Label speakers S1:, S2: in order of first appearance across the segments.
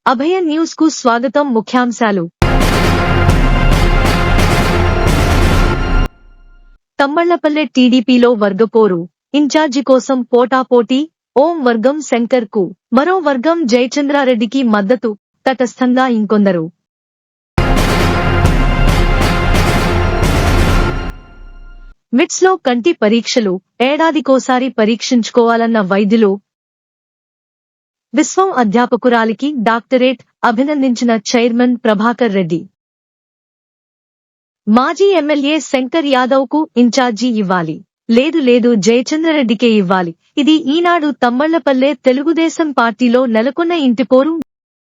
S1: అభయ news కు స్వాగతం. ముఖ్యాంశాలు. తమ్మళ్లపల్లె టీడీపీలో వర్గపోరు. ఇన్ఛార్జి కోసం పోటాపోటీ. ఓం వర్గం శంకర్ కు, మరో వర్గం జయచంద్రారెడ్డికి మద్దతు. తటస్థంగా ఇంకొందరు. మిట్స్ లో కంటి పరీక్షలు ఏడాదికోసారి పరీక్షించుకోవాలన్న వైద్యులు. విశ్వం అధ్యాపకురాలికి డాక్టరేట్ అభినందించిన చైర్మన్ ప్రభాకర్ రెడ్డి. మాజీ ఎమ్మెల్యే శంకర్ యాదవ్ కు ఇన్ఛార్జి ఇవ్వాలి. లేదు జయచంద్రరెడ్డికే ఇవ్వాలి. ఇది ఈనాడు తమ్మళ్లపల్లె తెలుగుదేశం పార్టీలో నెలకొన్న ఇంటిపోరు.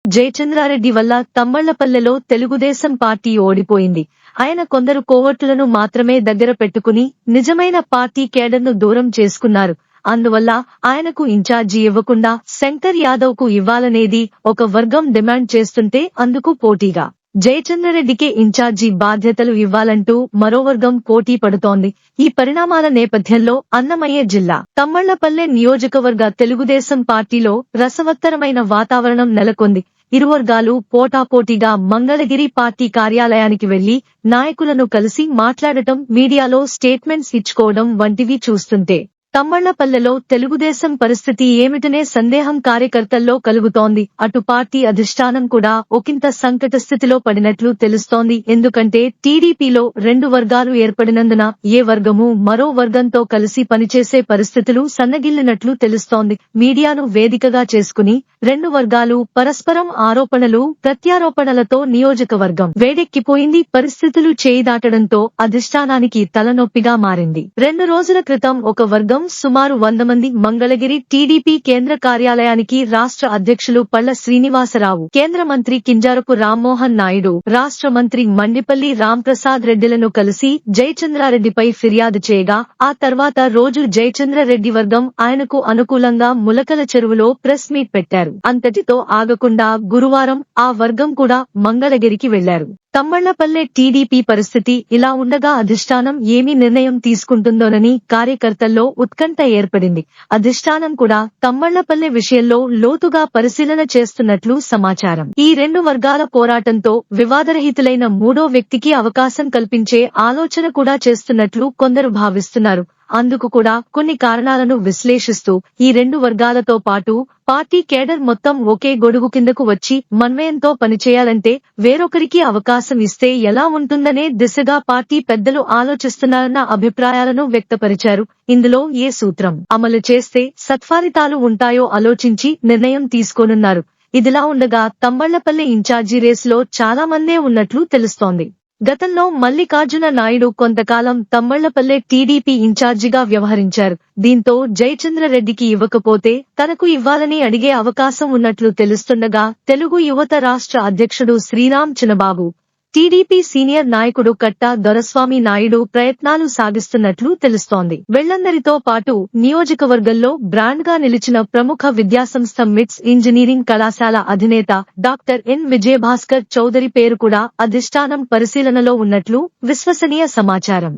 S1: జయచంద్రారెడ్డి వల్ల తమ్మళ్లపల్లెలో తెలుగుదేశం పార్టీ ఓడిపోయింది. ఆయన కొందరు కోవర్టులను మాత్రమే దగ్గర పెట్టుకుని నిజమైన పార్టీ కేడర్ను దూరం చేసుకున్నారు. అందువల్ల ఆయనకు ఇన్ఛార్జి ఇవ్వకుండా శంకర్ యాదవ్ కు ఇవ్వాలనేది ఒక వర్గం డిమాండ్ చేస్తుంటే అందుకు పోటీగా జయచంద్రరెడ్డికే ఇన్ఛార్జి బాధ్యతలు ఇవ్వాలంటూ మరో వర్గం పోటీ పడుతోంది. ఈ పరిణామాల నేపథ్యంలో అన్నమయ్య జిల్లా తమ్మళ్లపల్లె నియోజకవర్గ తెలుగుదేశం పార్టీలో రసవత్తరమైన వాతావరణం నెలకొంది. ఇరు వర్గాలు పోటాపోటీగా మంగళగిరి పార్టీ కార్యాలయానికి వెళ్లి నాయకులను కలిసి మాట్లాడటం, మీడియాలో స్టేట్మెంట్స్ ఇచ్చుకోవడం వంటివి చూస్తుంటే తమ్మళ్లపల్లెలో తెలుగుదేశం పరిస్థితి ఏమిటనే సందేహం కార్యకర్తల్లో కలుగుతోంది. అటు పార్టీ అధిష్టానం కూడా ఒకంత సంకట స్థితిలో పడినట్లు తెలుస్తోంది. ఎందుకంటే టీడీపీలో రెండు వర్గాలు ఏర్పడినందున ఏ వర్గము మరో వర్గంతో కలిసి పనిచేసే పరిస్థితులు సన్నగిల్లినట్లు తెలుస్తోంది. మీడియాను వేదికగా చేసుకుని రెండు వర్గాలు పరస్పరం ఆరోపణలు ప్రత్యారోపణలతో నియోజకవర్గం వేడెక్కిపోయింది. పరిస్థితులు చేయి దాటడంతో అధిష్టానానికి తలనొప్పిగా మారింది. 2 రోజుల క్రితం ఒక వర్గం సుమారు 100 మంది మంగళగిరి టీడీపీ కేంద్ర కార్యాలయానికి రాష్ట్ర అధ్యక్షులు పళ్ల శ్రీనివాసరావు, కేంద్ర మంత్రి కింజారపు రామ్మోహన్ నాయుడు, రాష్ట్ర మంత్రి మండిపల్లి రాంప్రసాద్ రెడ్డిలను కలిసి జయచంద్రారెడ్డిపై ఫిర్యాదు చేయగా, ఆ తర్వాత రోజు జయచంద్రరెడ్డి వర్గం ఆయనకు అనుకూలంగా ములకల చెరువులో ప్రెస్ మీట్ పెట్టారు. అంతటితో ఆగకుండా గురువారం ఆ వర్గం కూడా మంగళగిరికి వెళ్లారు. తమ్మళ్లపల్లె టీడీపీ పరిస్థితి ఇలా ఉండగా అధిష్టానం ఏమి నిర్ణయం తీసుకుంటుందోనని కార్యకర్తల్లో ఉత్కంఠ ఏర్పడింది. అధిష్టానం కూడా తమ్మళ్లపల్లె విషయంలో లోతుగా పరిశీలన చేస్తున్నట్లు సమాచారం. ఈ రెండు వర్గాల పోరాటంతో వివాదరహితులైన మూడో వ్యక్తికి అవకాశం కల్పించే ఆలోచన కూడా చేస్తున్నట్లు కొందరు భావిస్తున్నారు. అందుకు కూడా కొన్ని కారణాలను విశ్లేషిస్తూ ఈ రెండు వర్గాలతో పాటు పార్టీ కేడర్ మొత్తం ఒకే గొడుగు కిందకు వచ్చి మన్వయంతో పనిచేయాలంటే వేరొకరికి అవకాశం ఇస్తే ఎలా ఉంటుందనే దిశగా పార్టీ పెద్దలు ఆలోచిస్తున్నారన్న అభిప్రాయాలను వ్యక్తపరిచారు. ఇందులో ఏ సూత్రం అమలు చేస్తే సత్ఫలితాలు ఉంటాయో ఆలోచించి నిర్ణయం తీసుకోనున్నారు. ఇదిలా ఉండగా తమ్మళ్లపల్లె ఇన్ఛార్జి రేసులో చాలా మందే ఉన్నట్లు తెలుస్తోంది. గతంలో మల్లికార్జున నాయుడు కొంతకాలం తమ్మళ్లపల్లె టీడీపీ ఇన్ఛార్జిగా వ్యవహరించారు. దీంతో జయచంద్రరెడ్డికి ఇవ్వకపోతే తనకు ఇవ్వాలని అడిగే అవకాశం ఉన్నట్లు తెలుస్తుండగా, తెలుగు యువత రాష్ట్ర అధ్యక్షుడు శ్రీరామ్ చినబాబు, టీడీపీ సీనియర్ నాయకుడు కట్ట దొరస్వామి నాయుడు ప్రయత్నాలు సాగిస్తున్నట్లు తెలుస్తోంది. వీళ్లందరితో పాటు నియోజకవర్గంలో బ్రాండ్ గా నిలిచిన ప్రముఖ విద్యాసంస్థ మిట్స్ ఇంజనీరింగ్ కళాశాల అధినేత డాక్టర్ ఎన్ విజయభాస్కర్ చౌదరి పేరు కూడా అధిష్టానం పరిశీలనలో ఉన్నట్లు విశ్వసనీయ సమాచారం.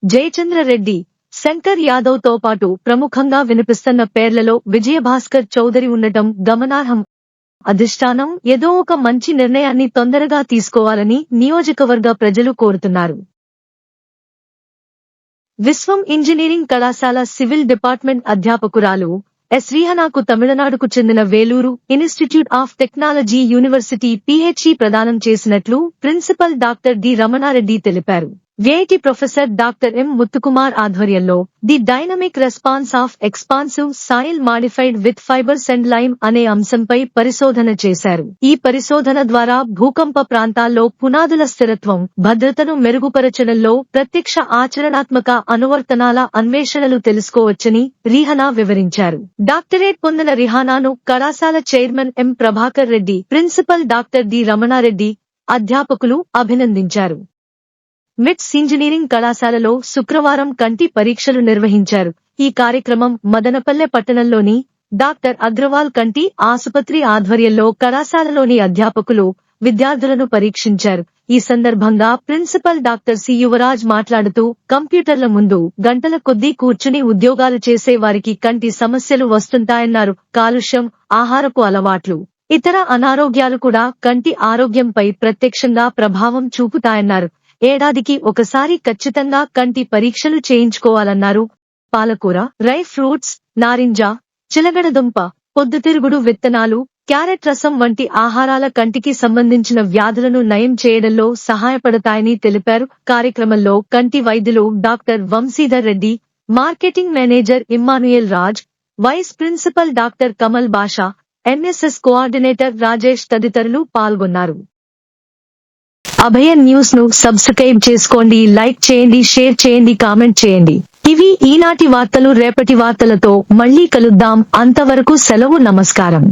S1: జయచంద్రరెడ్డి, శంకర్ యాదవ్ తో పాటు ప్రముఖంగా వినిపిస్తున్న పేర్లలో విజయభాస్కర్ చౌదరి ఉండటం గమనార్హం. అధిష్టానం ఏదో ఒక మంచి నిర్ణయాన్ని తొందరగా తీసుకోవాలని నియోజకవర్గ ప్రజలు కోరుతున్నారు. విశ్వం ఇంజనీరింగ్ కళాశాల సివిల్ డిపార్ట్మెంట్ అధ్యాపకురాలు ఎస్ రీహనాకు తమిళనాడుకు చెందిన Vellore institute of technology university PhD ప్రదానం చేసినట్లు ప్రిన్సిపల్ డాక్టర్ డి రమణారెడ్డి తెలిపారు. VIT professor doctor M Muthukumar ఆధ్వర్యంలో the dynamic response of expansive soil modified with fibres and lime అనే అంశంపై పరిశోధన చేశారు. ఈ పరిశోధన ద్వారా భూకంప ప్రాంతాల్లో పునాదుల స్థిరత్వం, భద్రతను మెరుగుపరచడంలో ప్రత్యక్ష ఆచరణాత్మక అనువర్తనాల అన్వేషణలు తెలుసుకోవచ్చని రీహనా వివరించారు. డాక్టరేట్ పొందిన రిహానాను కళాశాల chairman M Prabhakar Reddy, principal doctor D Ramana Reddy, అధ్యాపకులు అభినందించారు. మిట్స్ ఇంజనీరింగ్ కళాశాలలో శుక్రవారం కంటి పరీక్షలు నిర్వహించారు. ఈ కార్యక్రమం మదనపల్లె పట్టణంలోని డాక్టర్ అగ్రవాల్ కంటి ఆసుపత్రి ఆధ్వర్యంలో కళాశాలలోని అధ్యాపకులు, విద్యార్థులను పరీక్షించారు. ఈ సందర్భంగా ప్రిన్సిపల్ డాక్టర్ సి యువరాజ్ మాట్లాడుతూ, కంప్యూటర్ల ముందు గంటల కొద్దీ కూర్చుని ఉద్యోగాలు చేసే వారికి కంటి సమస్యలు వస్తుంటాయన్నారు. కాలుష్యం, ఆహారపు అలవాట్లు, ఇతర అనారోగ్యాలు కూడా కంటి ఆరోగ్యంపై ప్రత్యక్షంగా ప్రభావం చూపుతాయన్నారు. ఏడాదికి ఒకసారి ఖచ్చితంగా కంటి పరీక్షలు చేయించుకోవాలన్నారు. పాలకూర, డ్రై ఫ్రూట్స్, నారింజ, చిలగడదుంప, పొద్దుతిరుగుడు విత్తనాలు, క్యారెట్ రసం వంటి ఆహారాల కంటికి సంబంధించిన వ్యాధులను నయం చేయడంలో సహాయపడతాయని తెలిపారు. కార్యక్రమంలో కంటి వైద్యులు doctor Vamshidhar Reddy, marketing manager Emmanuel Raj, vice principal doctor Kamal Basha, NSS coordinator Rajesh తదితరులు పాల్గొన్నారు. అభయన్ న్యూస్ ను సబ్స్క్రైబ్ చేసుకోండి, లైక్ చేయండి, షేర్ చేయండి, కామెంట్ చేయండి. ఇవి ఈనాటి వార్తలు. రేపటి వార్తలతో మళ్ళీ కలుద్దాం. అంతవరకు సెలవు. నమస్కారం.